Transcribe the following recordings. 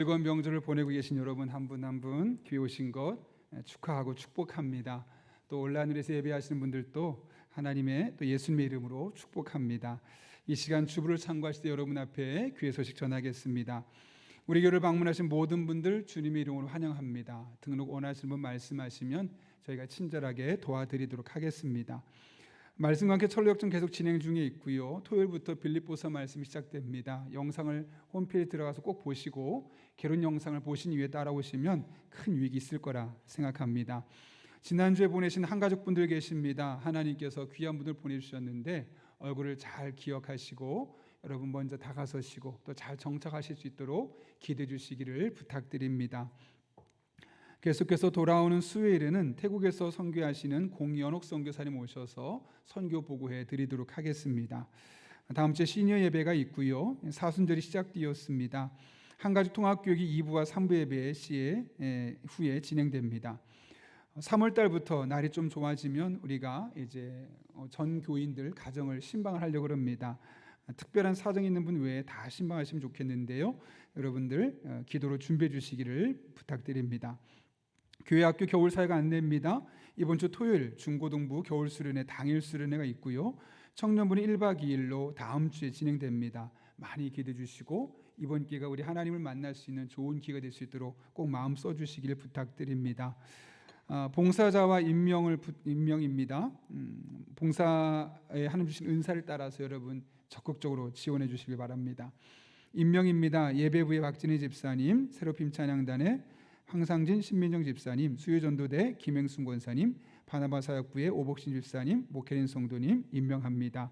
즐거운 명절을 보내고 계신 여러분 한 분 한 분 귀에 오신 것 축하하고 축복합니다. 또 온라인에서 예배하시는 분들도 하나님의 또 예수님의 이름으로 축복합니다. 이 시간 주부를 참고하실 때 여러분 앞에 귀의 소식 전하겠습니다. 우리 교회를 방문하신 모든 분들 주님의 이름으로 환영합니다. 등록 원하시는 분 말씀하시면 저희가 친절하게 도와드리도록 하겠습니다. 말씀과 함께 철로역정 계속 진행 중에 있고요. 토요일부터 빌립보서 말씀이 시작됩니다. 영상을 홈페이지에 들어가서 꼭 보시고 결혼 영상을 보신 이후에 따라오시면 큰 유익이 있을 거라 생각합니다. 지난주에 보내신 한가족분들 계십니다. 하나님께서 귀한 분들 보내주셨는데 얼굴을 잘 기억하시고 여러분 먼저 다가서시고 또 잘 정착하실 수 있도록 기도해 주시기를 부탁드립니다. 계속해서 돌아오는 수요일에는 태국에서 선교하시는 공연옥 선교사님 오셔서 선교 보고해 드리도록 하겠습니다. 다음 주에 시니어 예배가 있고요. 사순절이 시작되었습니다. 한가족 통합교육이 2부와 3부 예배 후에 진행됩니다. 3월 달부터 날이 좀 좋아지면 우리가 이제 전 교인들 가정을 신방을 하려고 합니다. 특별한 사정이 있는 분 외에 다 신방하시면 좋겠는데요. 여러분들 기도로 준비해 주시기를 부탁드립니다. 교회 학교 겨울 사역 안내입니다. 이번 주 토요일 중고등부 겨울 수련회 당일 수련회가 있고요. 청년부는 1박 2일로 다음 주에 진행됩니다. 많이 기대해 주시고 이번 기회가 우리 하나님을 만날 수 있는 좋은 기회가 될 수 있도록 꼭 마음 써 주시길 부탁드립니다. 봉사자와 임명입니다. 봉사에 하나님 주신 은사를 따라서 여러분 적극적으로 지원해 주시길 바랍니다. 임명입니다. 예배부의 박진희 집사님, 새로핌 찬양단의 황상진 신민정 집사님, 수요전도대 김행순 권사님, 바나바 사역부의 오복신 집사님, 목혜린 성도님 임명합니다.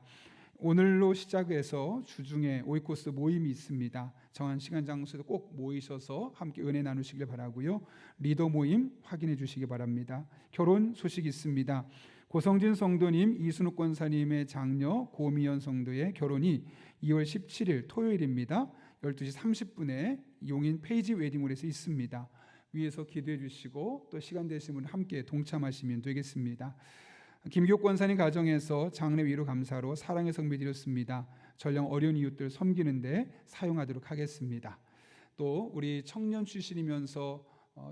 오늘로 시작해서 주중에 오이코스 모임이 있습니다. 정한 시간 장소에서 꼭 모이셔서 함께 은혜 나누시길 바라고요. 리더 모임 확인해 주시기 바랍니다. 결혼 소식이 있습니다. 고성진 성도님, 이순욱 권사님의 장녀 고미연 성도의 결혼이 2월 17일 토요일입니다. 12시 30분에 용인 페이지 웨딩홀에서 있습니다. 위에서 기도해 주시고 또 시간 되시면 함께 동참하시면 되겠습니다. 김교욱 권사님 가정에서 장례 위로 감사로 사랑의 성비 드렸습니다. 전령 어려운 이웃들 섬기는데 사용하도록 하겠습니다. 또 우리 청년 출신이면서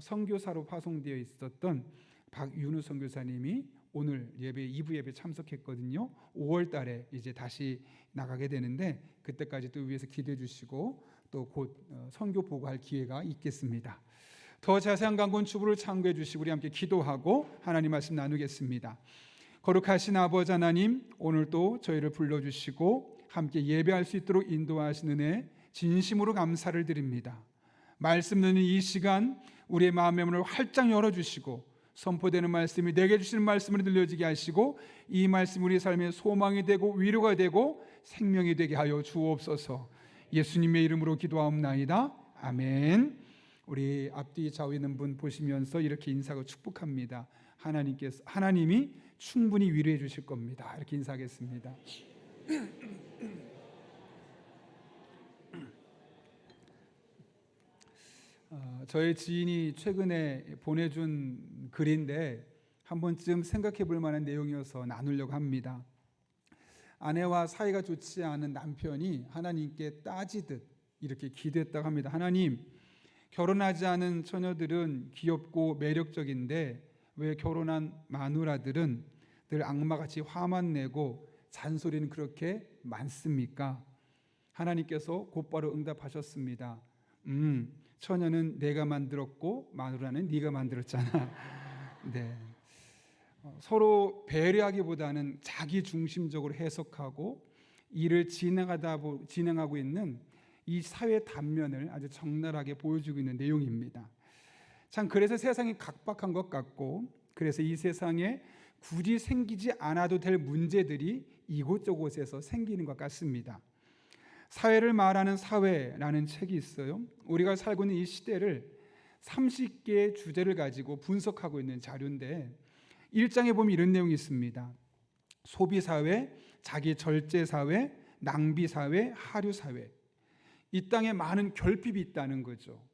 선교사로 파송되어 있었던 박윤우 선교사님이 오늘 예배 2부 예배 참석했거든요. 5월 달에 이제 다시 나가게 되는데 그때까지 또 위에서 기도해 주시고 또 곧 선교 보고할 기회가 있겠습니다. 더 자세한 강권 주부를 참고해 주시고 우리 함께 기도하고 하나님 말씀 나누겠습니다. 거룩하신 아버지 하나님, 오늘도 저희를 불러주시고 함께 예배할 수 있도록 인도하시는 은혜 진심으로 감사를 드립니다. 말씀 듣는 이 시간 우리의 마음의 문을 활짝 열어주시고 선포되는 말씀이 내게 주시는 말씀으로 들려지게 하시고 이 말씀 우리 삶의 소망이 되고 위로가 되고 생명이 되게 하여 주옵소서. 예수님의 이름으로 기도하옵나이다. 아멘. 우리 앞뒤 좌우에 있는 분 보시면서 이렇게 인사하고 축복합니다. 하나님이 충분히 위로해 주실 겁니다. 이렇게 인사하겠습니다. 저의 지인이 최근에 보내준 글인데 한 번쯤 생각해 볼 만한 내용이어서 나누려고 합니다. 아내와 사이가 좋지 않은 남편이 하나님께 따지듯 이렇게 기도했다고 합니다. 하나님, 결혼하지 않은 처녀들은 귀엽고 매력적인데 왜 결혼한 마누라들은 늘 악마같이 화만 내고 잔소리는 그렇게 많습니까? 하나님께서 곧바로 응답하셨습니다. 처녀는 내가 만들었고 마누라는 네가 만들었잖아. 네. 서로 배려하기보다는 자기 중심적으로 해석하고 일을 진행하고 있는 이 사회 단면을 아주 적나라하게 보여주고 있는 내용입니다. 참 그래서 세상이 각박한 것 같고 그래서 이 세상에 굳이 생기지 않아도 될 문제들이 이곳저곳에서 생기는 것 같습니다. 사회를 말하는 사회라는 책이 있어요. 우리가 살고 있는 이 시대를 30개의 주제를 가지고 분석하고 있는 자료인데 1장에 보면 이런 내용이 있습니다. 소비사회, 자기 절제사회, 낭비사회, 하류사회. 이 땅에 많은 결핍이 있다는 거죠.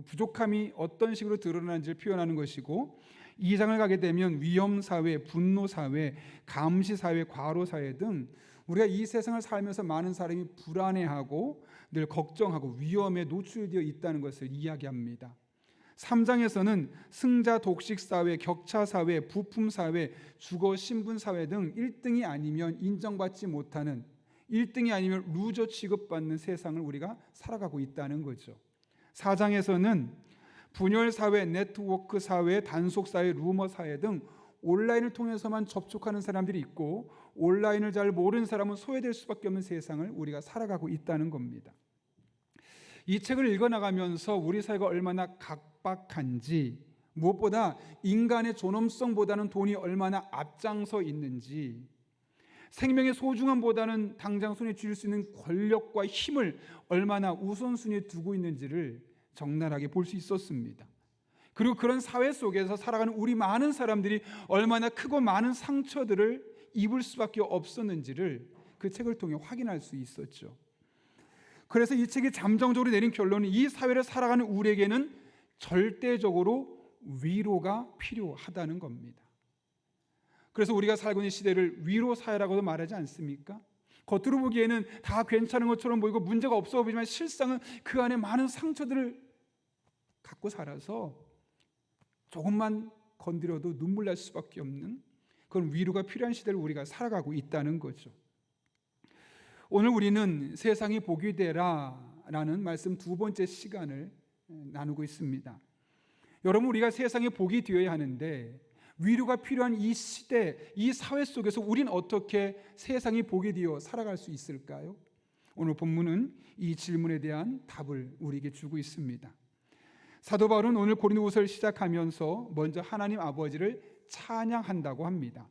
부족함이 어떤 식으로 드러나는지를 표현하는 것이고 2장을 가게 되면 위험사회, 분노사회, 감시사회, 과로사회 등 우리가 이 세상을 살면서 많은 사람이 불안해하고 늘 걱정하고 위험에 노출되어 있다는 것을 이야기합니다. 3장에서는 승자 독식 사회, 격차 사회, 부품 사회, 주거 신분 사회 등 1등이 아니면 인정받지 못하는, 1등이 아니면 루저 취급받는 세상을 우리가 살아가고 있다는 거죠. 4장에서는 분열 사회, 네트워크 사회, 단속 사회, 루머 사회 등 온라인을 통해서만 접촉하는 사람들이 있고 온라인을 잘 모르는 사람은 소외될 수밖에 없는 세상을 우리가 살아가고 있다는 겁니다. 이 책을 읽어나가면서 우리 사회가 얼마나 각박한지, 무엇보다 인간의 존엄성보다는 돈이 얼마나 앞장서 있는지, 생명의 소중함보다는 당장 손에 쥘 수 있는 권력과 힘을 얼마나 우선순위에 두고 있는지를 적나라하게 볼 수 있었습니다. 그리고 그런 사회 속에서 살아가는 우리 많은 사람들이 얼마나 크고 많은 상처들을 입을 수밖에 없었는지를 그 책을 통해 확인할 수 있었죠. 그래서 이 책이 잠정적으로 내린 결론은 이 사회를 살아가는 우리에게는 절대적으로 위로가 필요하다는 겁니다. 그래서 우리가 살고 있는 시대를 위로 사회라고도 말하지 않습니까? 겉으로 보기에는 다 괜찮은 것처럼 보이고 문제가 없어 보이지만 실상은 그 안에 많은 상처들을 갖고 살아서 조금만 건드려도 눈물 날 수밖에 없는 그런 위로가 필요한 시대를 우리가 살아가고 있다는 거죠. 오늘 우리는 세상이 복이 되라라는 말씀 두 번째 시간을 나누고 있습니다. 여러분, 우리가 세상에 복이 되어야 하는데 위로가 필요한 이 시대, 이 사회 속에서 우리는 어떻게 세상이 복이 되어 살아갈 수 있을까요? 오늘 본문은 이 질문에 대한 답을 우리에게 주고 있습니다. 사도 바울은 오늘 고린도후서를 시작하면서 먼저 하나님 아버지를 찬양한다고 합니다.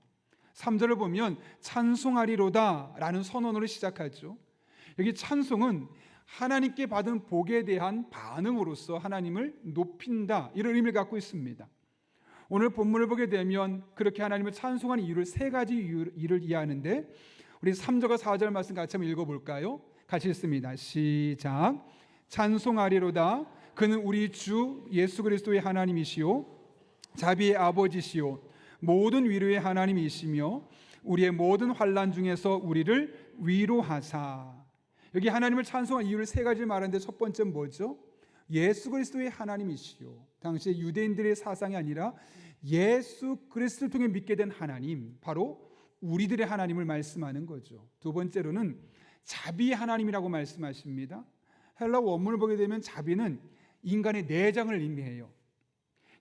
3절을 보면 찬송하리로다 라는 선언으로 시작하죠. 여기 찬송은 하나님께 받은 복에 대한 반응으로서 하나님을 높인다, 이런 의미를 갖고 있습니다. 오늘 본문을 보게 되면 그렇게 하나님을 찬송하는 이유를 세 가지 이유를 이해하는데, 우리 3절과 4절 말씀 같이 한번 읽어볼까요? 같이 읽습니다. 시작. 찬송하리로다. 그는 우리 주 예수 그리스도의 하나님이시요 자비의 아버지시요 모든 위로의 하나님이시며 우리의 모든 환난 중에서 우리를 위로하사. 여기 하나님을 찬송한 이유를 세 가지 말하는데 첫 번째는 뭐죠? 예수 그리스도의 하나님이시요. 당시 유대인들의 사상이 아니라 예수 그리스도를 통해 믿게 된 하나님, 바로 우리들의 하나님을 말씀하는 거죠. 두 번째로는 자비의 하나님이라고 말씀하십니다. 헬라 원문을 보게 되면 자비는 인간의 내장을 의미해요.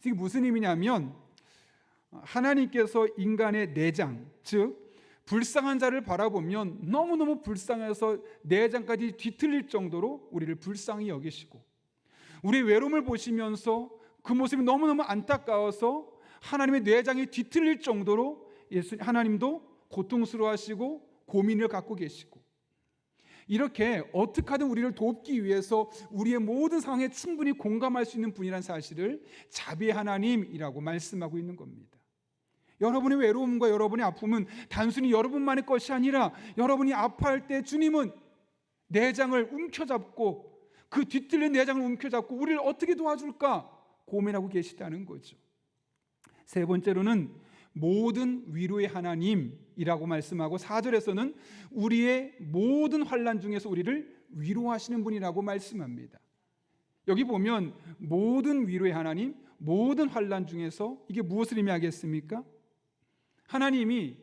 이게 무슨 의미냐면 하나님께서 인간의 내장, 즉 불쌍한 자를 바라보면 너무너무 불쌍해서 내장까지 뒤틀릴 정도로 우리를 불쌍히 여기시고, 우리의 외로움을 보시면서 그 모습이 너무너무 안타까워서 하나님의 내장이 뒤틀릴 정도로 하나님도 고통스러워하시고 고민을 갖고 계시고, 이렇게 어떻게 하든 우리를 돕기 위해서 우리의 모든 상황에 충분히 공감할 수 있는 분이라는 사실을 자비의 하나님이라고 말씀하고 있는 겁니다. 여러분의 외로움과 여러분의 아픔은 단순히 여러분만의 것이 아니라 여러분이 아파할 때 주님은 내장을 움켜잡고, 그 뒤틀린 내장을 움켜잡고 우리를 어떻게 도와줄까 고민하고 계시다는 거죠. 세 번째로는 모든 위로의 하나님이라고 말씀하고 4절에서는 우리의 모든 환난 중에서 우리를 위로하시는 분이라고 말씀합니다. 여기 보면 모든 위로의 하나님, 모든 환난 중에서, 이게 무엇을 의미하겠습니까? 하나님이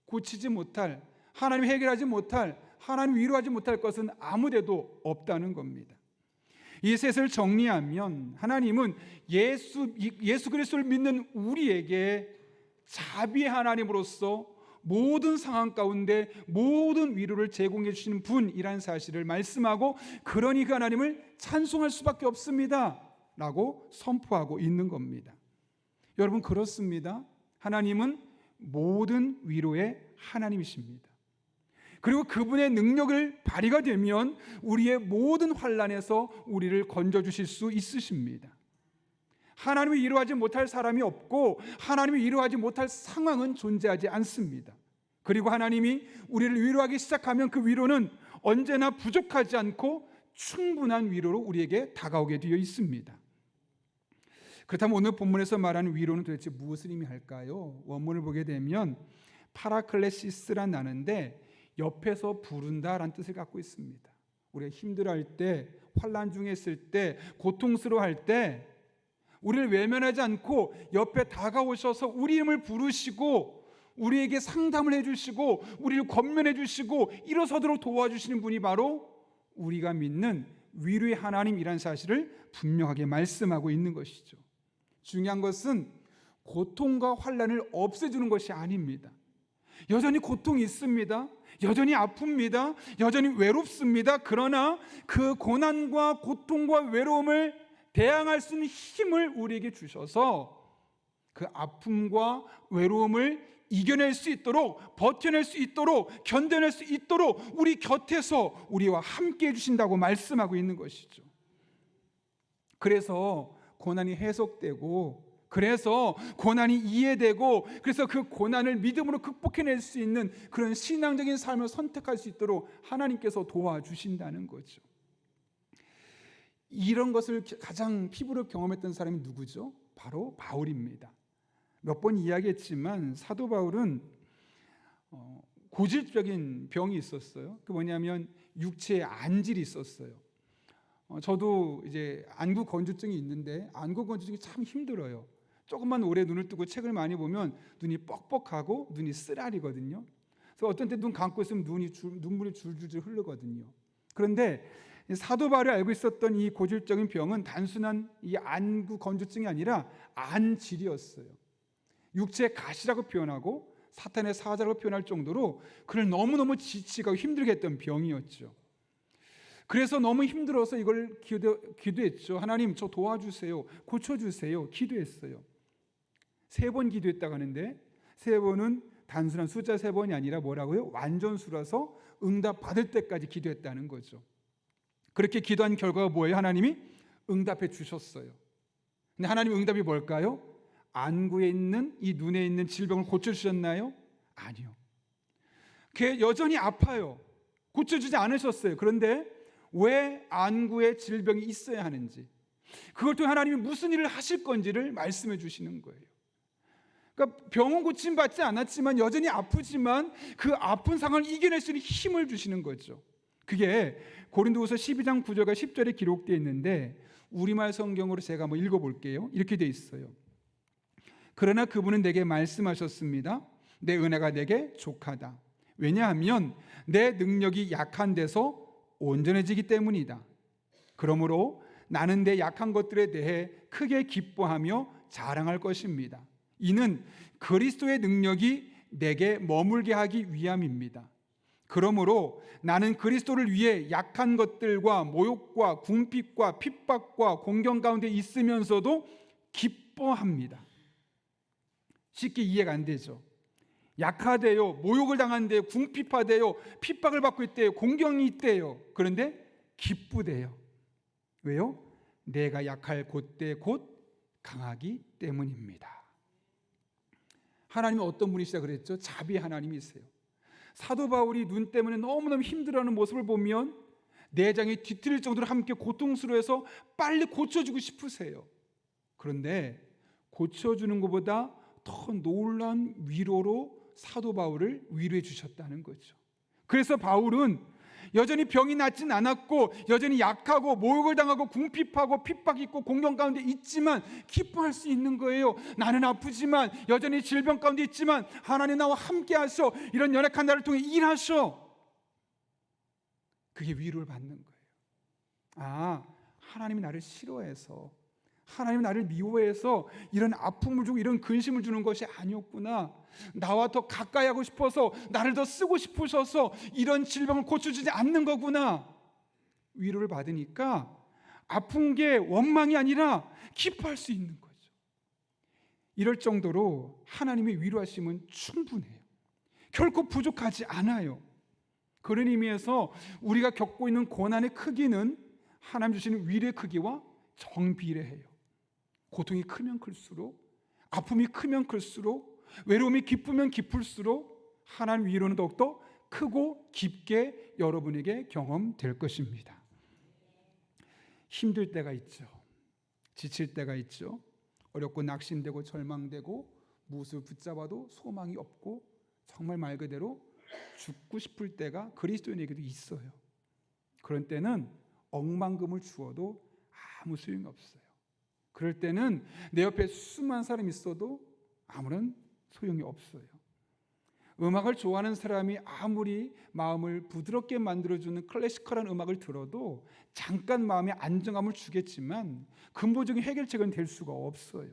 고치지 못할, 하나님이 해결하지 못할, 하나님이 위로하지 못할 것은 아무데도 없다는 겁니다. 이 셋을 정리하면 하나님은 예수 그리스도를 믿는 우리에게 자비의 하나님으로서 모든 상황 가운데 모든 위로를 제공해 주시는 분이라는 사실을 말씀하고, 그러니 그 하나님을 찬송할 수밖에 없습니다 라고 선포하고 있는 겁니다. 여러분, 그렇습니다. 하나님은 모든 위로의 하나님이십니다. 그리고 그분의 능력을 발휘가 되면 우리의 모든 환난에서 우리를 건져주실 수 있으십니다. 하나님이 위로하지 못할 사람이 없고 하나님이 위로하지 못할 상황은 존재하지 않습니다. 그리고 하나님이 우리를 위로하기 시작하면 그 위로는 언제나 부족하지 않고 충분한 위로로 우리에게 다가오게 되어 있습니다. 그렇다면 오늘 본문에서 말하는 위로는 도대체 무엇을 의미할까요? 원문을 보게 되면 파라클레시스란 단어인데 옆에서 부른다라는 뜻을 갖고 있습니다. 우리가 힘들어할 때, 환난 중에 있을 때, 고통스러워할 때 우리를 외면하지 않고 옆에 다가오셔서 우리 이름을 부르시고 우리에게 상담을 해주시고 우리를 권면해 주시고 일어서도록 도와주시는 분이 바로 우리가 믿는 위로의 하나님이라는 사실을 분명하게 말씀하고 있는 것이죠. 중요한 것은 고통과 환난을 없애주는 것이 아닙니다. 여전히 고통이 있습니다. 여전히 아픕니다. 여전히 외롭습니다. 그러나 그 고난과 고통과 외로움을 대항할 수 있는 힘을 우리에게 주셔서 그 아픔과 외로움을 이겨낼 수 있도록, 버텨낼 수 있도록, 견뎌낼 수 있도록 우리 곁에서 우리와 함께 해주신다고 말씀하고 있는 것이죠. 그래서 고난이 해석되고, 그래서 고난이 이해되고, 그래서 그 고난을 믿음으로 극복해낼 수 있는 그런 신앙적인 삶을 선택할 수 있도록 하나님께서 도와주신다는 거죠. 이런 것을 가장 피부로 경험했던 사람이 누구죠? 바로 바울입니다. 몇 번 이야기했지만 사도 바울은 고질적인 병이 있었어요. 그 뭐냐면 육체에 안질이 있었어요. 저도 이제 안구 건조증이 있는데 안구 건조증이 참 힘들어요. 조금만 오래 눈을 뜨고 책을 많이 보면 눈이 뻑뻑하고 눈이 쓰라리거든요. 그래서 어떤 때 눈 감고 있으면 눈물이 줄줄줄 흐르거든요. 그런데 사도 바울이 알고 있었던 이 고질적인 병은 단순한 이 안구 건조증이 아니라 안질이었어요. 육체의 가시라고 표현하고 사탄의 사자라고 표현할 정도로 그를 너무너무 지치고 힘들게 했던 병이었죠. 그래서 너무 힘들어서 이걸 기도했죠. 하나님, 저 도와주세요. 고쳐주세요. 기도했어요. 3번 기도했다고 하는데 3번은 단순한 숫자 3번이 아니라 뭐라고요? 완전수라서 응답 받을 때까지 기도했다는 거죠. 그렇게 기도한 결과가 뭐예요? 하나님이 응답해 주셨어요. 근데 하나님 응답이 뭘까요? 안구에 있는 이 눈에 있는 질병을 고쳐주셨나요? 아니요. 걔 여전히 아파요. 고쳐주지 않으셨어요. 그런데 왜 안구에 질병이 있어야 하는지, 그걸 통해 하나님이 무슨 일을 하실 건지를 말씀해 주시는 거예요. 그러니까 병원 고침 받지 않았지만 여전히 아프지만 그 아픈 상황을 이겨낼 수 있는 힘을 주시는 거죠. 그게 고린도후서 12장 9절과 10절에 기록되어 있는데 우리말 성경으로 제가 한번 읽어볼게요. 이렇게 되어 있어요. 그러나 그분은 내게 말씀하셨습니다. 내 은혜가 내게 족하다. 왜냐하면 내 능력이 약한 데서 온전해지기 때문이다. 그러므로 나는 내 약한 것들에 대해 크게 기뻐하며 자랑할 것입니다. 이는 그리스도의 능력이 내게 머물게 하기 위함입니다. 그러므로 나는 그리스도를 위해 약한 것들과 모욕과 궁핍과 핍박과 공경 가운데 있으면서도 기뻐합니다. 쉽게 이해가 안 되죠. 약하대요, 모욕을 당한대요, 궁핍하대요, 핍박을 받고 있대요, 공경이 있대요. 그런데 기쁘대요. 왜요? 내가 약할 그때 곧 강하기 때문입니다. 하나님은 어떤 분이시다 그랬죠? 자비의 하나님이세요. 사도 바울이 눈 때문에 너무너무 힘들어하는 모습을 보면 내장이 뒤틀릴 정도로 함께 고통스러워해서 빨리 고쳐주고 싶으세요. 그런데 고쳐주는 것보다 더 놀라운 위로로 사도 바울을 위로해 주셨다는 거죠. 그래서 바울은 여전히 병이 낫진 않았고 여전히 약하고 모욕을 당하고 궁핍하고 핍박이 있고 공경 가운데 있지만 기뻐할 수 있는 거예요. 나는 아프지만 여전히 질병 가운데 있지만 하나님 나와 함께 하셔. 이런 연약한 나를 통해 일하셔. 그게 위로를 받는 거예요. 아, 하나님이 나를 싫어해서, 하나님이 나를 미워해서 이런 아픔을 주고 이런 근심을 주는 것이 아니었구나. 나와 더 가까이 하고 싶어서, 나를 더 쓰고 싶으셔서 이런 질병을 고쳐주지 않는 거구나. 위로를 받으니까 아픈 게 원망이 아니라 기뻐할 수 있는 거죠. 이럴 정도로 하나님의 위로하심은 충분해요. 결코 부족하지 않아요. 그런 의미에서 우리가 겪고 있는 고난의 크기는 하나님 주시는 위로의 크기와 정비례해요. 고통이 크면 클수록, 아픔이 크면 클수록, 외로움이 깊으면 깊을수록 하나님 위로는 더욱더 크고 깊게 여러분에게 경험될 것입니다. 힘들 때가 있죠. 지칠 때가 있죠. 어렵고 낙심되고 절망되고 무엇을 붙잡아도 소망이 없고 정말 말 그대로 죽고 싶을 때가 그리스도인에게도 있어요. 그런 때는 억만금을 주어도 아무 소용이 없어요. 그럴 때는 내 옆에 수많은 사람이 있어도 아무런 소용이 없어요. 음악을 좋아하는 사람이 아무리 마음을 부드럽게 만들어주는 클래시컬한 음악을 들어도 잠깐 마음에 안정감을 주겠지만 근본적인 해결책은 될 수가 없어요.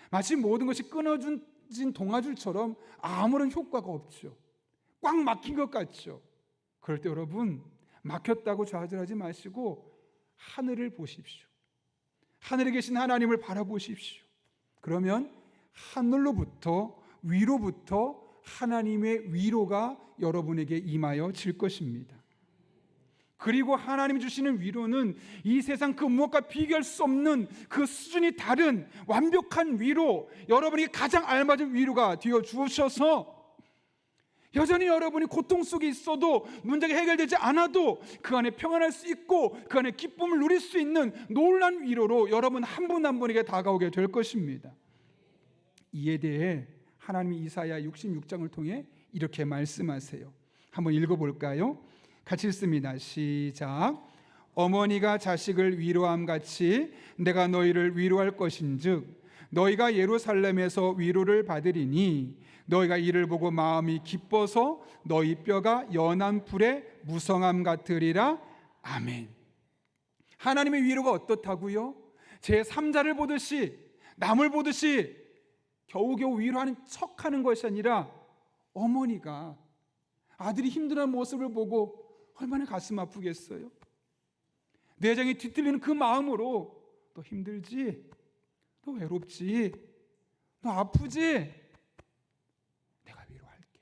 마치 모든 것이 끊어진 동아줄처럼 아무런 효과가 없죠. 꽉 막힌 것 같죠. 그럴 때 여러분, 막혔다고 좌절하지 마시고 하늘을 보십시오. 하늘에 계신 하나님을 바라보십시오. 그러면 하늘로부터, 위로부터 하나님의 위로가 여러분에게 임하여 질 것입니다. 그리고 하나님이 주시는 위로는 이 세상 그 무엇과 비교할 수 없는 그 수준이 다른 완벽한 위로, 여러분이 가장 알맞은 위로가 되어 주셔서 여전히 여러분이 고통 속에 있어도 문제가 해결되지 않아도 그 안에 평안할 수 있고 그 안에 기쁨을 누릴 수 있는 놀라운 위로로 여러분 한 분 한 분에게 다가오게 될 것입니다. 이에 대해 하나님이 이사야 66장을 통해 이렇게 말씀하세요. 한번 읽어볼까요? 같이 읽습니다. 시작. 어머니가 자식을 위로함 같이 내가 너희를 위로할 것인즉 너희가 예루살렘에서 위로를 받으리니 너희가 이를 보고 마음이 기뻐서 너희 뼈가 연한 불의 무성함 같으리라. 아멘. 하나님의 위로가 어떻다고요? 제 3자를 보듯이, 남을 보듯이 겨우겨우 위로하는 척하는 것이 아니라 어머니가 아들이 힘들어하는 모습을 보고 얼마나 가슴 아프겠어요? 내장이 뒤틀리는 그 마음으로 너 힘들지? 너 외롭지? 너 아프지? 내가 위로할게.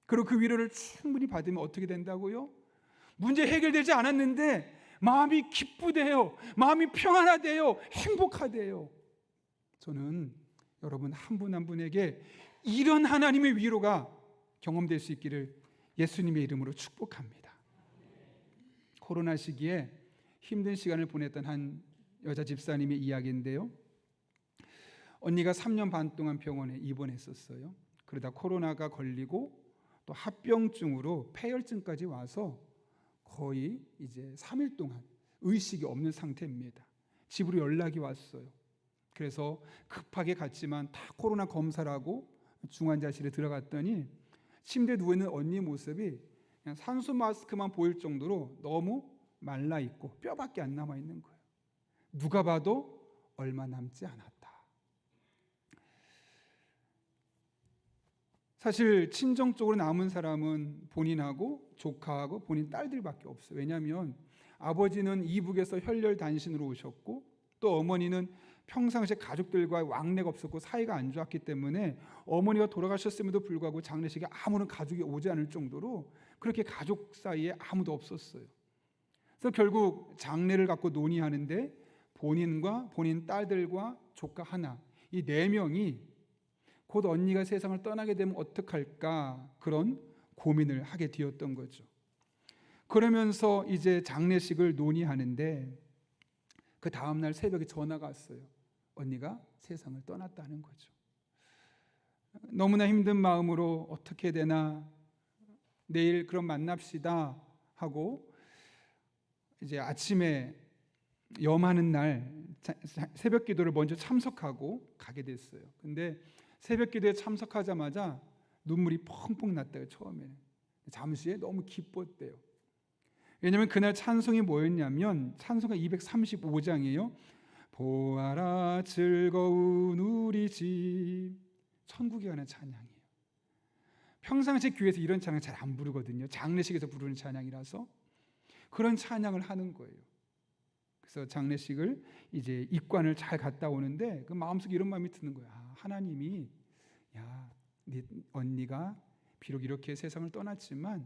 그리고 그 위로를 충분히 받으면 어떻게 된다고요? 문제 해결되지 않았는데 마음이 기쁘대요. 마음이 평안하대요. 행복하대요. 저는 여러분 한 분 한 분에게 이런 하나님의 위로가 경험될 수 있기를 예수님의 이름으로 축복합니다. 코로나 시기에 힘든 시간을 보냈던 한 여자 집사님의 이야기인데요. 언니가 3년 반 동안 병원에 입원했었어요. 그러다 코로나가 걸리고 또 합병증으로 폐혈증까지 와서 거의 이제 3일 동안 의식이 없는 상태입니다. 집으로 연락이 왔어요. 그래서 급하게 갔지만 다 코로나 검사를 하고 중환자실에 들어갔더니 침대에 누워있는 언니 모습이 그냥 산소 마스크만 보일 정도로 너무 말라있고 뼈밖에 안 남아있는 거예요. 누가 봐도 얼마 남지 않았다. 사실 친정적으로 남은 사람은 본인하고 조카하고 본인 딸들밖에 없어요. 왜냐하면 아버지는 이북에서 혈혈단신으로 오셨고 또 어머니는 평상시에 가족들과 왕래가 없었고 사이가 안 좋았기 때문에 어머니가 돌아가셨음에도 불구하고 장례식에 아무런 가족이 오지 않을 정도로 그렇게 가족 사이에 아무도 없었어요. 그래서 결국 장례를 갖고 논의하는데 본인과 본인 딸들과 조카 하나, 이 4명이 곧 언니가 세상을 떠나게 되면 어떡할까 그런 고민을 하게 되었던 거죠. 그러면서 이제 장례식을 논의하는데 그 다음날 새벽에 전화가 왔어요. 언니가 세상을 떠났다는 거죠. 너무나 힘든 마음으로 어떻게 되나 내일 그럼 만납시다 하고 이제 아침에 염하는 날 새벽 기도를 먼저 참석하고 가게 됐어요. 근데 새벽 기도에 참석하자마자 눈물이 펑펑 났대요. 처음에는. 잠시 후에 너무 기뻤대요. 왜냐하면 그날 찬송이 뭐였냐면 찬송가 235장이에요. 보아라 즐거운 우리 집. 천국에 가는 찬양이에요. 평상시 교회에서 이런 찬양 잘 안 부르거든요. 장례식에서 부르는 찬양이라서 그런 찬양을 하는 거예요. 그래서 장례식을 이제 입관을 잘 갔다 오는데 그 마음속에 이런 마음이 드는 거야. 하나님이 네 언니가 비록 이렇게 세상을 떠났지만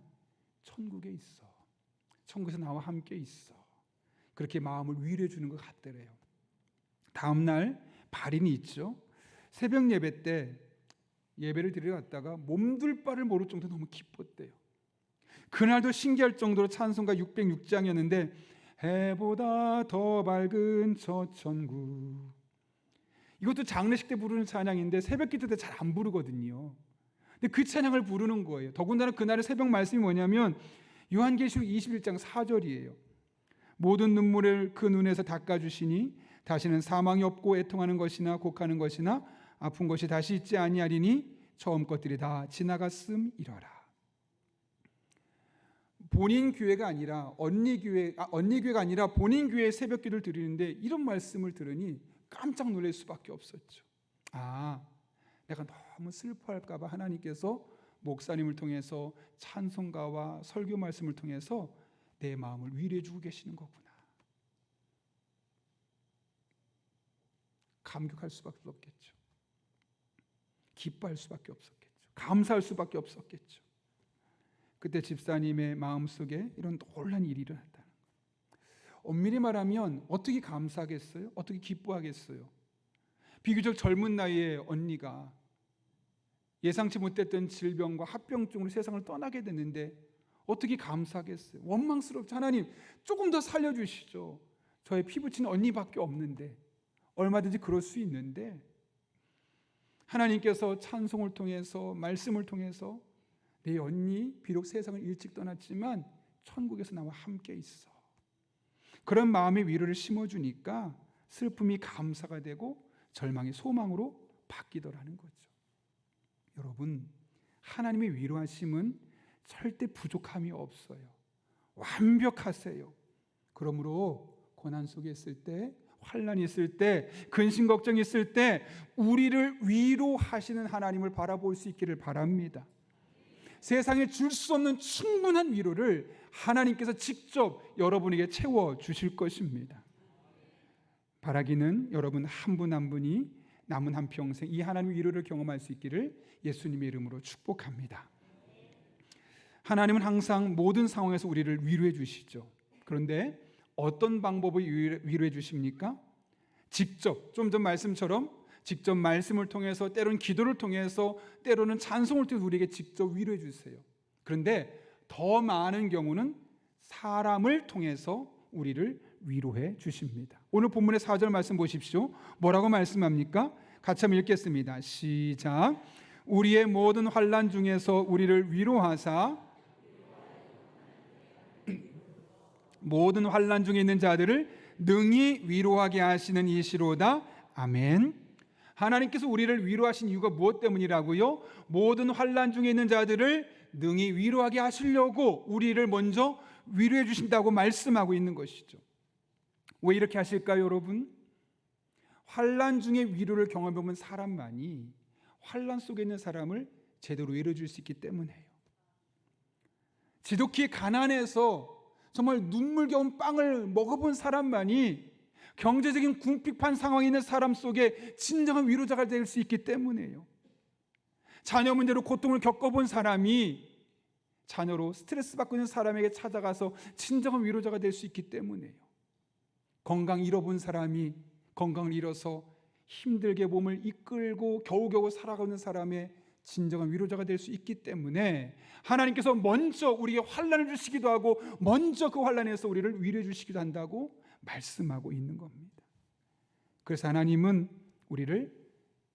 천국에 있어. 천국에서 나와 함께 있어. 그렇게 마음을 위로해 주는 것 같더래요. 다음 날 발인이 있죠. 새벽 예배 때 예배를 드리러 갔다가 몸둘 바를 모를 정도로 너무 기뻤대요. 그날도 신기할 정도로 찬송가 606장이었는데 해보다 더 밝은 저 천국. 이것도 장례식 때 부르는 찬양인데 새벽 기도 때 잘 안 부르거든요. 근데 그 찬양을 부르는 거예요. 더군다나 그날의 새벽 말씀이 뭐냐면 요한계시록 21장 4절이에요. 모든 눈물을 그 눈에서 닦아주시니 다시는 사망이 없고 애통하는 것이나 곡하는 것이나 아픈 것이 다시 있지 아니하리니 처음 것들이 다 지나갔음이러라. 본인 교회가 아니라 언니 교회가 아니라 본인 교회에 새벽 기도를 드리는데 이런 말씀을 들으니 깜짝 놀랄 수밖에 없었죠. 내가 너무 슬퍼할까 봐 하나님께서 목사님을 통해서 찬송가와 설교 말씀을 통해서 내 마음을 위로해 주고 계시는 거구나. 감격할 수밖에 없겠죠. 기뻐할 수밖에 없었겠죠. 감사할 수밖에 없었겠죠. 그때 집사님의 마음속에 이런 놀란 일이 일어났다는 거예요. 엄밀히 말하면 어떻게 감사하겠어요? 어떻게 기뻐하겠어요? 비교적 젊은 나이에 언니가 예상치 못했던 질병과 합병증으로 세상을 떠나게 됐는데 어떻게 감사하겠어요? 원망스럽죠. 하나님 조금 더 살려주시죠. 저의 피부친 언니밖에 없는데 얼마든지 그럴 수 있는데 하나님께서 찬송을 통해서 말씀을 통해서 내 언니 비록 세상을 일찍 떠났지만 천국에서 나와 함께 있어. 그런 마음의 위로를 심어주니까 슬픔이 감사가 되고 절망이 소망으로 바뀌더라는 거죠. 여러분, 하나님의 위로하심은 절대 부족함이 없어요. 완벽하세요. 그러므로 고난 속에 있을 때, 환난이 있을 때, 근심 걱정이 있을 때 우리를 위로하시는 하나님을 바라볼 수 있기를 바랍니다. 세상에 줄 수 없는 충분한 위로를 하나님께서 직접 여러분에게 채워 주실 것입니다. 바라기는 여러분 한 분 한 분이 남은 한평생 이 하나님의 위로를 경험할 수 있기를 예수님의 이름으로 축복합니다. 하나님은 항상 모든 상황에서 우리를 위로해 주시죠. 그런데 어떤 방법을 위로해 주십니까? 직접, 좀 전 말씀처럼 직접 말씀을 통해서, 때로는 기도를 통해서, 때로는 찬송을 통해서 우리에게 직접 위로해 주세요. 그런데 더 많은 경우는 사람을 통해서 우리를 위로해 주십니다. 오늘 본문의 4절 말씀 보십시오. 뭐라고 말씀합니까? 같이 한번 읽겠습니다. 시작. 우리의 모든 환난 중에서 우리를 위로하사 모든 환난 중에 있는 자들을 능히 위로하게 하시는 이시로다. 아멘. 하나님께서 우리를 위로하신 이유가 무엇 때문이라고요? 모든 환난 중에 있는 자들을 능히 위로하게 하시려고 우리를 먼저 위로해 주신다고 말씀하고 있는 것이죠. 왜 이렇게 하실까요, 여러분? 환난 중에 위로를 경험해본 사람만이 환난 속에 있는 사람을 제대로 위로해 줄 수 있기 때문이에요. 지독히 가난해서 정말 눈물겨운 빵을 먹어본 사람만이 경제적인 궁핍한 상황에 있는 사람 속에 진정한 위로자가 될 수 있기 때문이에요. 자녀 문제로 고통을 겪어본 사람이 자녀로 스트레스 받고 있는 사람에게 찾아가서 진정한 위로자가 될 수 있기 때문이에요. 건강 잃어본 사람이 건강을 잃어서 힘들게 몸을 이끌고 겨우겨우 살아가는 사람의 진정한 위로자가 될 수 있기 때문에 하나님께서 먼저 우리에게 환난을 주시기도 하고 먼저 그 환난에서 우리를 위로해 주시기도 한다고 말씀하고 있는 겁니다. 그래서 하나님은 우리를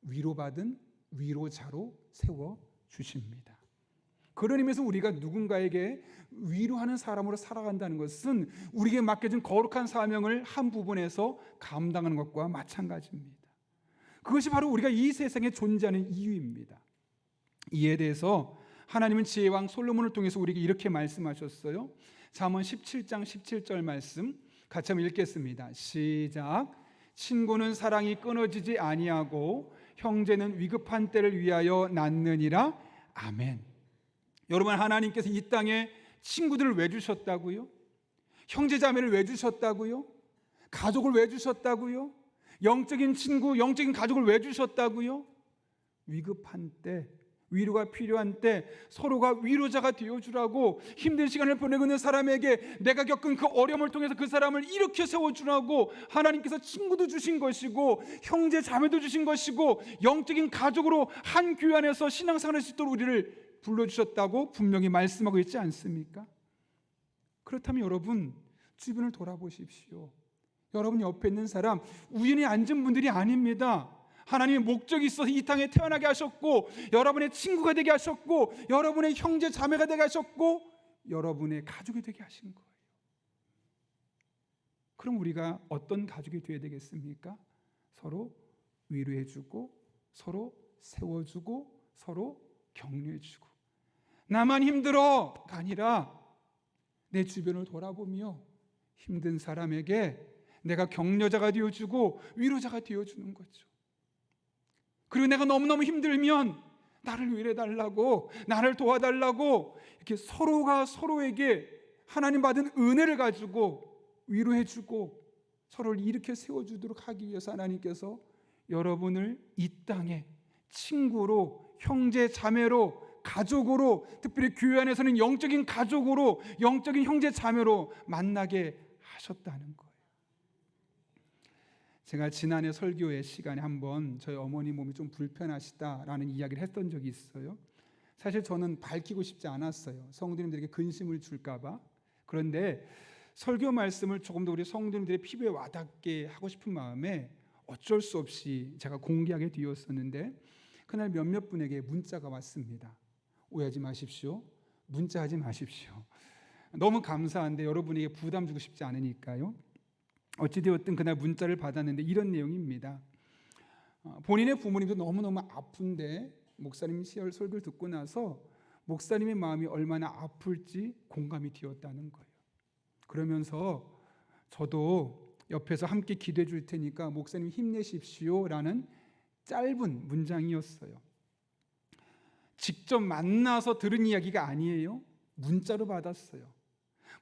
위로받은 위로자로 세워주십니다. 그런 의미에서 우리가 누군가에게 위로하는 사람으로 살아간다는 것은 우리에게 맡겨진 거룩한 사명을 한 부분에서 감당하는 것과 마찬가지입니다. 그것이 바로 우리가 이 세상에 존재하는 이유입니다. 이에 대해서 하나님은 지혜왕 솔로몬을 통해서 우리에게 이렇게 말씀하셨어요. 잠언 17장 17절 말씀 같이 한번 읽겠습니다. 시작. 친구는 사랑이 끊어지지 아니하고 형제는 위급한 때를 위하여 낳느니라. 아멘. 여러분, 하나님께서 이 땅에 친구들을 왜 주셨다고요? 형제자매를 왜 주셨다고요? 가족을 왜 주셨다고요? 영적인 친구, 영적인 가족을 왜 주셨다고요? 위급한 때, 위로가 필요한 때 서로가 위로자가 되어주라고, 힘든 시간을 보내고 있는 사람에게 내가 겪은 그 어려움을 통해서 그 사람을 일으켜 세워주라고 하나님께서 친구도 주신 것이고 형제 자매도 주신 것이고 영적인 가족으로 한 교회 안에서 신앙생활할 수 있도록 우리를 불러주셨다고 분명히 말씀하고 있지 않습니까? 그렇다면 여러분 주변을 돌아보십시오. 여러분 옆에 있는 사람 우연히 앉은 분들이 아닙니다. 하나님의 목적이 있어서 이 땅에 태어나게 하셨고, 여러분의 친구가 되게 하셨고, 여러분의 형제 자매가 되게 하셨고, 여러분의 가족이 되게 하신 거예요. 그럼 우리가 어떤 가족이 되어야 되겠습니까? 서로 위로해주고, 서로 세워주고, 서로 격려해주고. 나만 힘들어가 아니라 내 주변을 돌아보며 힘든 사람에게 내가 격려자가 되어주고 위로자가 되어주는 거죠. 그리고 내가 너무너무 힘들면 나를 위로해달라고, 나를 도와달라고, 이렇게 서로가 서로에게 하나님 받은 은혜를 가지고 위로해주고 서로를 일으켜 세워주도록 하기 위해서 하나님께서 여러분을 이 땅에 친구로, 형제 자매로, 가족으로, 특별히 교회 안에서는 영적인 가족으로, 영적인 형제 자매로 만나게 하셨다는 거예요. 제가 지난해 설교의 시간에 한번 저희 어머니 몸이 좀 불편하시다라는 이야기를 했던 적이 있어요. 사실 저는 밝히고 싶지 않았어요. 성도님들에게 근심을 줄까 봐. 그런데 설교 말씀을 조금 더 우리 성도님들의 피부에 와닿게 하고 싶은 마음에 어쩔 수 없이 제가 공개하게 되었었는데, 그날 몇몇 분에게 문자가 왔습니다. 오해하지 마십시오. 문자하지 마십시오. 너무 감사한데 여러분에게 부담 주고 싶지 않으니까요. 어찌되었든 그날 문자를 받았는데 이런 내용입니다. 본인의 부모님도 너무너무 아픈데 목사님 설교를 듣고 나서 목사님의 마음이 얼마나 아플지 공감이 되었다는 거예요. 그러면서 저도 옆에서 함께 기도해 줄 테니까 목사님 힘내십시오 라는 짧은 문장이었어요. 직접 만나서 들은 이야기가 아니에요. 문자로 받았어요.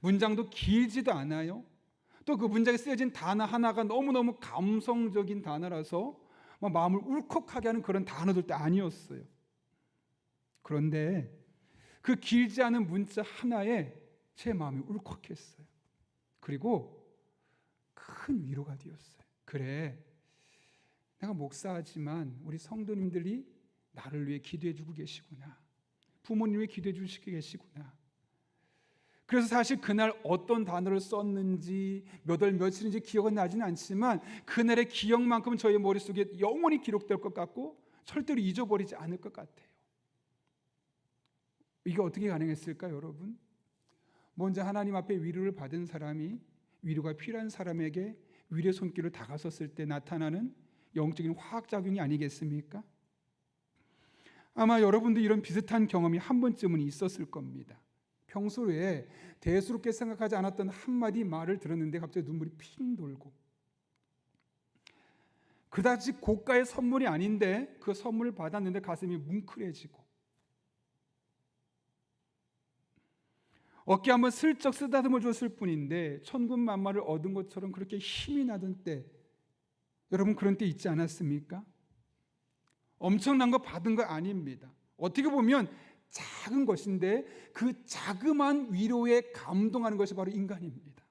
문장도 길지도 않아요. 또 그 문장에 쓰여진 단어 하나가 너무너무 감성적인 단어라서 마음을 울컥하게 하는 그런 단어들도 아니었어요. 그런데 그 길지 않은 문자 하나에 제 마음이 울컥했어요. 그리고 큰 위로가 되었어요. 그래, 내가 목사하지만 우리 성도님들이 나를 위해 기도해 주고 계시구나. 부모님 위해 기도해 주시고 계시구나. 그래서 사실 그날 어떤 단어를 썼는지 몇 월 며칠인지 기억은 나지는 않지만 그날의 기억만큼은 저희 머릿속에 영원히 기록될 것 같고 절대로 잊어버리지 않을 것 같아요. 이게 어떻게 가능했을까요, 여러분? 먼저 하나님 앞에 위로를 받은 사람이 위로가 필요한 사람에게 위로의 손길을 다가섰을 때 나타나는 영적인 화학작용이 아니겠습니까? 아마 여러분도 이런 비슷한 경험이 한 번쯤은 있었을 겁니다. 평소에 대수롭게 생각하지 않았던 한마디 말을 들었는데 갑자기 눈물이 핑 돌고, 그다지 고가의 선물이 아닌데 그 선물을 받았는데 가슴이 뭉클해지고, 어깨 한번 슬쩍 쓰다듬어 줬을 뿐인데 천군만마를 얻은 것처럼 그렇게 힘이 나던 때, 여러분 그런 때 있지 않았습니까? 엄청난 거 받은 거 아닙니다. 어떻게 보면 작은 것인데 그 자그마한 위로에 감동하는 것이 바로 인간입니다.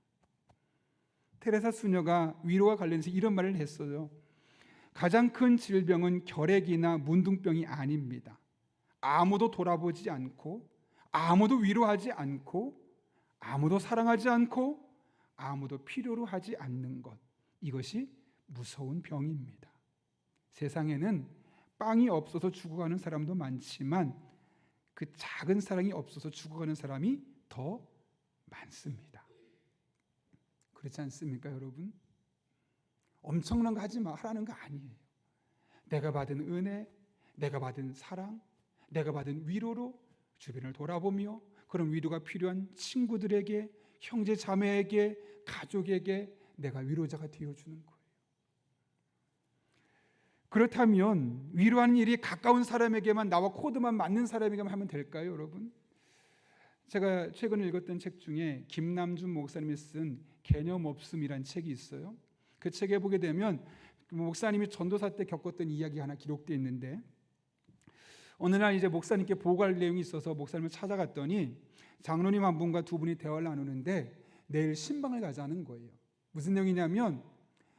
테레사 수녀가 위로와 관련해서 이런 말을 했어요. 가장 큰 질병은 결핵이나 문둥병이 아닙니다. 아무도 돌아보지 않고, 아무도 위로하지 않고, 아무도 사랑하지 않고, 아무도 필요로 하지 않는 것, 이것이 무서운 병입니다. 세상에는 빵이 없어서 죽어가는 사람도 많지만 그 작은 사랑이 없어서 죽어가는 사람이 더 많습니다. 그렇지 않습니까, 여러분? 엄청난 거 하지 말라는 거 아니에요. 내가 받은 은혜, 내가 받은 사랑, 내가 받은 위로로 주변을 돌아보며 그런 위로가 필요한 친구들에게, 형제 자매에게, 가족에게 내가 위로자가 되어주는 거예요. 그렇다면 위로하는 일이 가까운 사람에게만, 나와 코드만 맞는 사람에게만 하면 될까요, 여러분? 제가 최근에 읽었던 책 중에 김남준 목사님이 쓴 개념 없음이라는 책이 있어요. 그 책에 보게 되면 목사님이 전도사 때 겪었던 이야기 하나 기록되어 있는데, 어느 날 이제 목사님께 보고할 내용이 있어서 목사님을 찾아갔더니 장로님 한 분과 두 분이 대화를 나누는데 내일 신방을 가자는 거예요. 무슨 내용이냐면,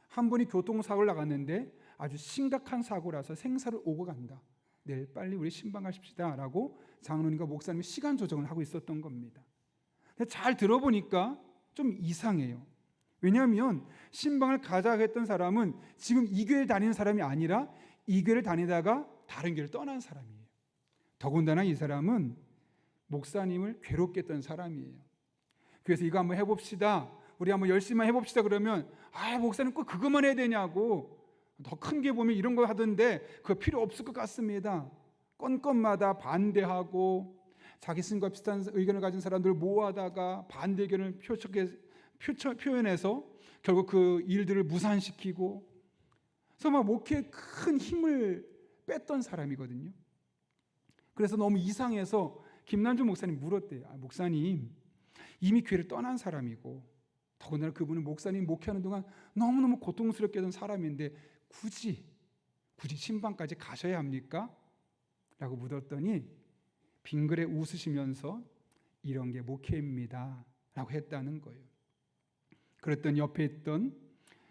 한 분이 교통사고를 나갔는데 아주 심각한 사고라서 생사를 오고 간다. 내일 빨리 우리 신방 가십시다 라고 장로님과 목사님이 시간 조정을 하고 있었던 겁니다. 근데 잘 들어보니까 좀 이상해요. 왜냐하면 신방을 가자 했던 사람은 지금 이 교회에 다니는 사람이 아니라 이 교회를 다니다가 다른 교회를 떠난 사람이에요. 더군다나 이 사람은 목사님을 괴롭게 했던 사람이에요. 그래서 이거 한번 해봅시다, 우리 한번 열심히 해봅시다 그러면 목사님 꼭 그것만 해야 되냐고, 더 큰 게 보면 이런 거 하던데 그거 필요 없을 것 같습니다. 건건마다 반대하고 자기 생각과 비슷한 의견을 가진 사람들을 모아다가 반대 의견을 표현해서 결국 그 일들을 무산시키고, 그래서 막 목회에 큰 힘을 뺐던 사람이거든요. 그래서 너무 이상해서 김남준 목사님 물었대요. 목사님, 이미 교회를 떠난 사람이고 더군다나 그분은 목사님 목회하는 동안 너무너무 고통스럽게 하던 사람인데 굳이 신방까지 가셔야 합니까? 라고 묻었더니 빙그레 웃으시면서 이런 게 목회입니다 라고 했다는 거예요. 그랬더니 옆에 있던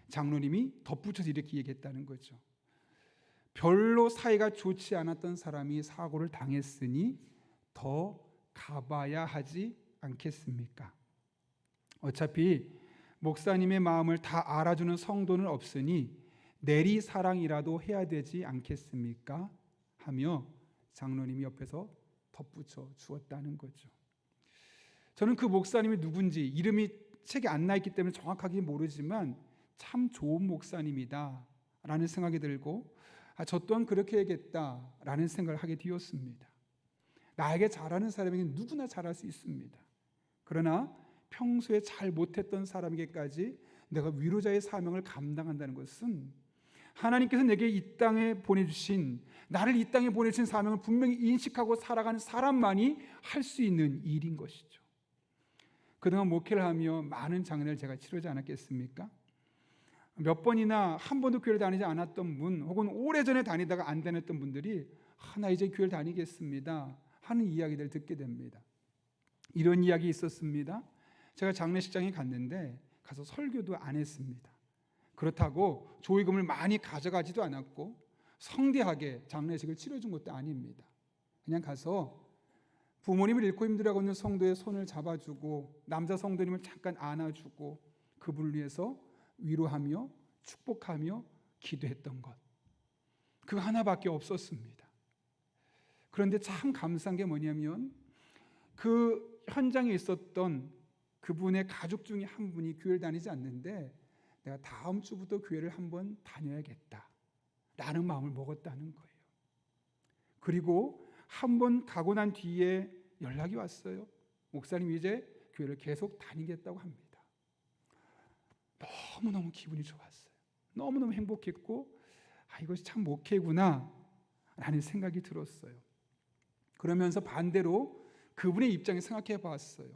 장로님이 덧붙여서 이렇게 얘기했다는 거죠. 별로 사이가 좋지 않았던 사람이 사고를 당했으니 더 가봐야 하지 않겠습니까? 어차피 목사님의 마음을 다 알아주는 성도는 없으니 내리사랑이라도 해야 되지 않겠습니까? 하며 장로님이 옆에서 덧붙여 주었다는 거죠. 저는 그 목사님이 누군지 이름이 책에 안 나있기 때문에 정확하게 모르지만 참 좋은 목사님이다 라는 생각이 들고, 저 또한 그렇게 해야겠다라는 생각을 하게 되었습니다. 나에게 잘하는 사람에게 누구나 잘할 수 있습니다. 그러나 평소에 잘 못했던 사람에게까지 내가 위로자의 사명을 감당한다는 것은 하나님께서 내게 이 땅에 보내주신, 나를 이 땅에 보내주신 사명을 분명히 인식하고 살아가는 사람만이 할 수 있는 일인 것이죠. 그동안 목회를 하며 많은 장례를 제가 치르지 않았겠습니까? 몇 번이나 한 번도 교회를 다니지 않았던 분, 혹은 오래전에 다니다가 안 다녔던 분들이 나 이제 교회를 다니겠습니다 하는 이야기들을 듣게 됩니다. 이런 이야기 있었습니다. 제가 장례식장에 갔는데 가서 설교도 안 했습니다. 그렇다고 조의금을 많이 가져가지도 않았고 성대하게 장례식을 치러준 것도 아닙니다. 그냥 가서 부모님을 잃고 힘들어하고 있는 성도의 손을 잡아주고 남자 성도님을 잠깐 안아주고 그분을 위해서 위로하며 축복하며 기도했던 것, 그거 하나밖에 없었습니다. 그런데 참 감사한 게 뭐냐면 그 현장에 있었던 그분의 가족 중에 한 분이 교회를 다니지 않는데 내가 다음 주부터 교회를 한번 다녀야겠다라는 마음을 먹었다는 거예요. 그리고 한번 가고 난 뒤에 연락이 왔어요. 목사님 이제 교회를 계속 다니겠다고 합니다. 너무너무 기분이 좋았어요. 너무너무 행복했고 이것이 참 목회구나 라는 생각이 들었어요. 그러면서 반대로 그분의 입장에 생각해 봤어요.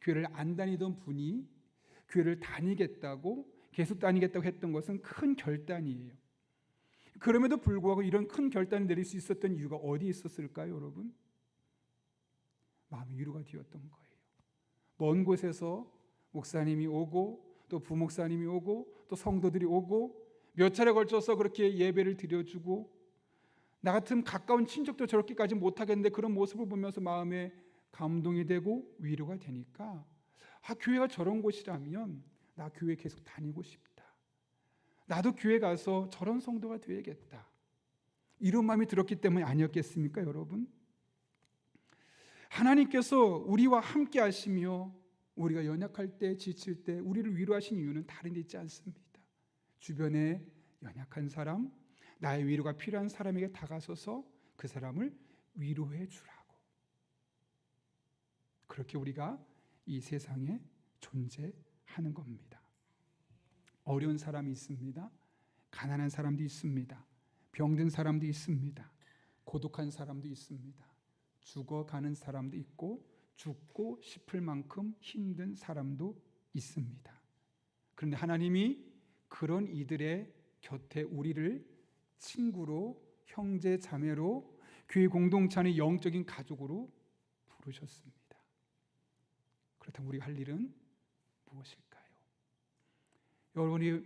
교회를 안 다니던 분이 교회를 다니겠다고, 계속 다니겠다고 했던 것은 큰 결단이에요. 그럼에도 불구하고 이런 큰 결단을 내릴 수 있었던 이유가 어디에 있었을까요, 여러분? 마음의 위로가 되었던 거예요. 먼 곳에서 목사님이 오고 또 부목사님이 오고 또 성도들이 오고 몇 차례 걸쳐서 그렇게 예배를 드려주고, 나 같은 가까운 친척도 저렇게까지 못하겠는데 그런 모습을 보면서 마음에 감동이 되고 위로가 되니까 교회가 저런 곳이라면 나 교회 계속 다니고 싶다. 나도 교회 가서 저런 성도가 되야겠다. 이런 마음이 들었기 때문이 아니었겠습니까, 여러분? 하나님께서 우리와 함께 하시며 우리가 연약할 때, 지칠 때 우리를 위로하신 이유는 다른 데 있지 않습니다. 주변에 연약한 사람, 나의 위로가 필요한 사람에게 다가서서 그 사람을 위로해 주라고. 그렇게 우리가 이 세상에 존재하는 겁니다. 어려운 사람이 있습니다. 가난한 사람도 있습니다. 병든 사람도 있습니다. 고독한 사람도 있습니다. 죽어가는 사람도 있고 죽고 싶을 만큼 힘든 사람도 있습니다. 그런데 하나님이 그런 이들의 곁에 우리를 친구로, 형제 자매로, 교회 공동체의 영적인 가족으로 부르셨습니다. 그렇다면 우리가 할 일은 무엇일까요?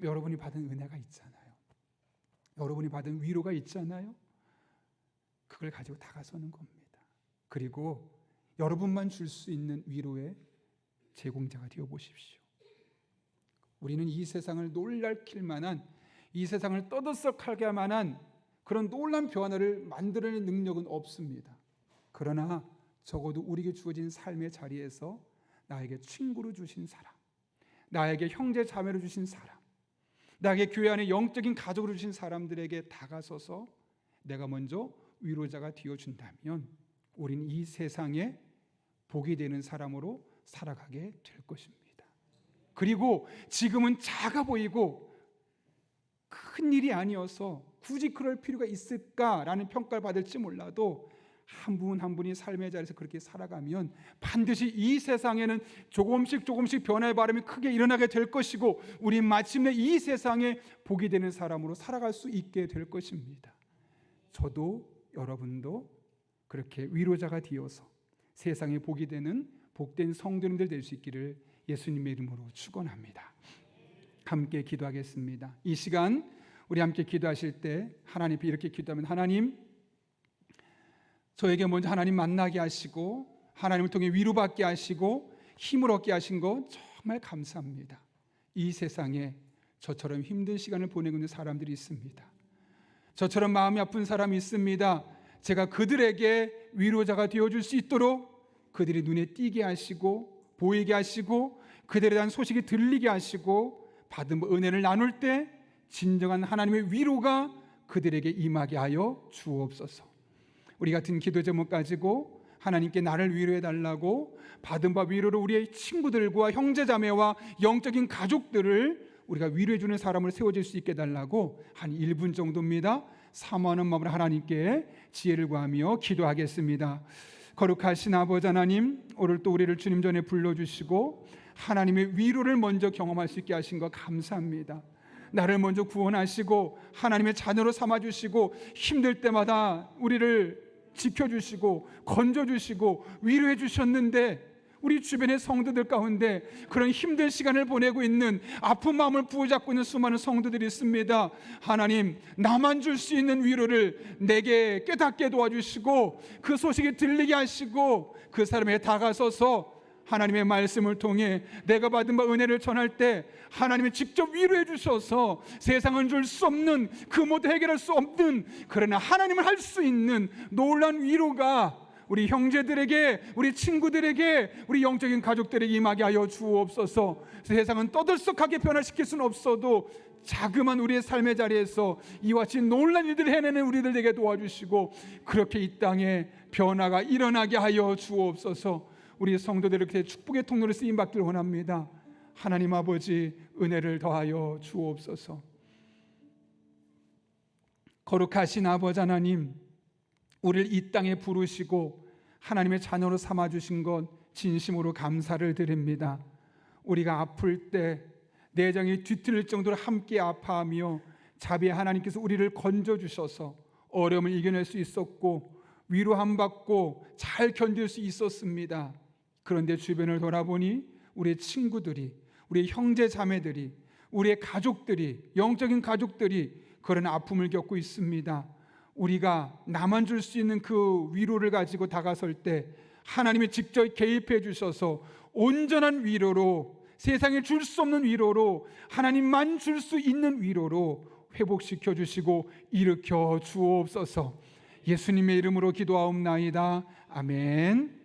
여러분이 받은 은혜가 있잖아요. 여러분이 받은 위로가 있잖아요. 그걸 가지고 다가서는 겁니다. 그리고 여러분만 줄 수 있는 위로의 제공자가 되어 보십시오. 우리는 이 세상을 놀랄킬 만한, 이 세상을 떠들썩하게 할 만한 그런 놀라운 변화를 만들어낼 능력은 없습니다. 그러나 적어도 우리에게 주어진 삶의 자리에서 나에게 친구로 주신 사람, 나에게 형제 자매로 주신 사람, 나에게 교회 안에 영적인 가족으로 주신 사람들에게 다가서서 내가 먼저 위로자가 되어준다면 우리는 이 세상에 복이 되는 사람으로 살아가게 될 것입니다. 그리고 지금은 작아 보이고 큰 일이 아니어서 굳이 그럴 필요가 있을까라는 평가를 받을지 몰라도 한 분 한 분이 삶의 자리에서 그렇게 살아가면 반드시 이 세상에는 조금씩 변화의 바람이 크게 일어나게 될 것이고 우리 마침내 이 세상에 복이 되는 사람으로 살아갈 수 있게 될 것입니다. 저도 여러분도 그렇게 위로자가 되어서 세상에 복이 되는 복된 성도님들 될 수 있기를 예수님의 이름으로 축원합니다. 함께 기도하겠습니다. 이 시간 우리 함께 기도하실 때 하나님 앞에 이렇게 기도하면, 하나님, 저에게 먼저 하나님 만나게 하시고 하나님을 통해 위로받게 하시고 힘을 얻게 하신 것 정말 감사합니다. 이 세상에 저처럼 힘든 시간을 보내고 있는 사람들이 있습니다. 저처럼 마음이 아픈 사람이 있습니다. 제가 그들에게 위로자가 되어줄 수 있도록 그들이 눈에 띄게 하시고 보이게 하시고 그들에 대한 소식이 들리게 하시고 받은 은혜를 나눌 때 진정한 하나님의 위로가 그들에게 임하게 하여 주옵소서. 우리 같은 기도 제목 가지고 하나님께 나를 위로해 달라고 받은 바 위로로 우리의 친구들과 형제자매와 영적인 가족들을 우리가 위로해 주는 사람을 세워줄 수 있게 달라고 한 1분 정도입니다. 사모하는 마음으로 하나님께 지혜를 구하며 기도하겠습니다. 거룩하신 아버지 하나님, 오늘 또 우리를 주님 전에 불러주시고 하나님의 위로를 먼저 경험할 수 있게 하신 것 감사합니다. 나를 먼저 구원하시고 하나님의 자녀로 삼아주시고 힘들 때마다 우리를 지켜주시고 건져주시고 위로해 주셨는데 우리 주변의 성도들 가운데 그런 힘든 시간을 보내고 있는 아픈 마음을 부여잡고 있는 수많은 성도들이 있습니다. 하나님, 나만 줄 수 있는 위로를 내게 깨닫게 도와주시고 그 소식이 들리게 하시고 그 사람에게 다가서서 하나님의 말씀을 통해 내가 받은 바 은혜를 전할 때 하나님이 직접 위로해 주셔서 세상은 줄 수 없는, 그 모두 해결할 수 없는, 그러나 하나님을 할 수 있는 놀라운 위로가 우리 형제들에게, 우리 친구들에게, 우리 영적인 가족들에게 임하게 하여 주옵소서. 세상은 떠들썩하게 변화시킬 수는 없어도 자그만 우리의 삶의 자리에서 이와 같이 놀라운 일들을 해내는 우리들 되게 도와주시고 그렇게 이 땅에 변화가 일어나게 하여 주옵소서. 우리 성도들 이렇게 축복의 통로로 쓰임받기를 원합니다. 하나님 아버지, 은혜를 더하여 주옵소서. 거룩하신 아버지 하나님, 우리를 이 땅에 부르시고 하나님의 자녀로 삼아주신 것 진심으로 감사를 드립니다. 우리가 아플 때 내장이 뒤틀릴 정도로 함께 아파하며 자비의 하나님께서 우리를 건져주셔서 어려움을 이겨낼 수 있었고 위로함 받고 잘 견딜 수 있었습니다. 그런데 주변을 돌아보니 우리의 친구들이, 우리의 형제 자매들이, 우리의 가족들이, 영적인 가족들이 그런 아픔을 겪고 있습니다. 우리가 나만 줄 수 있는 그 위로를 가지고 다가설 때 하나님이 직접 개입해 주셔서 온전한 위로로, 세상에 줄 수 없는 위로로, 하나님만 줄 수 있는 위로로 회복시켜 주시고 일으켜 주옵소서. 예수님의 이름으로 기도하옵나이다. 아멘.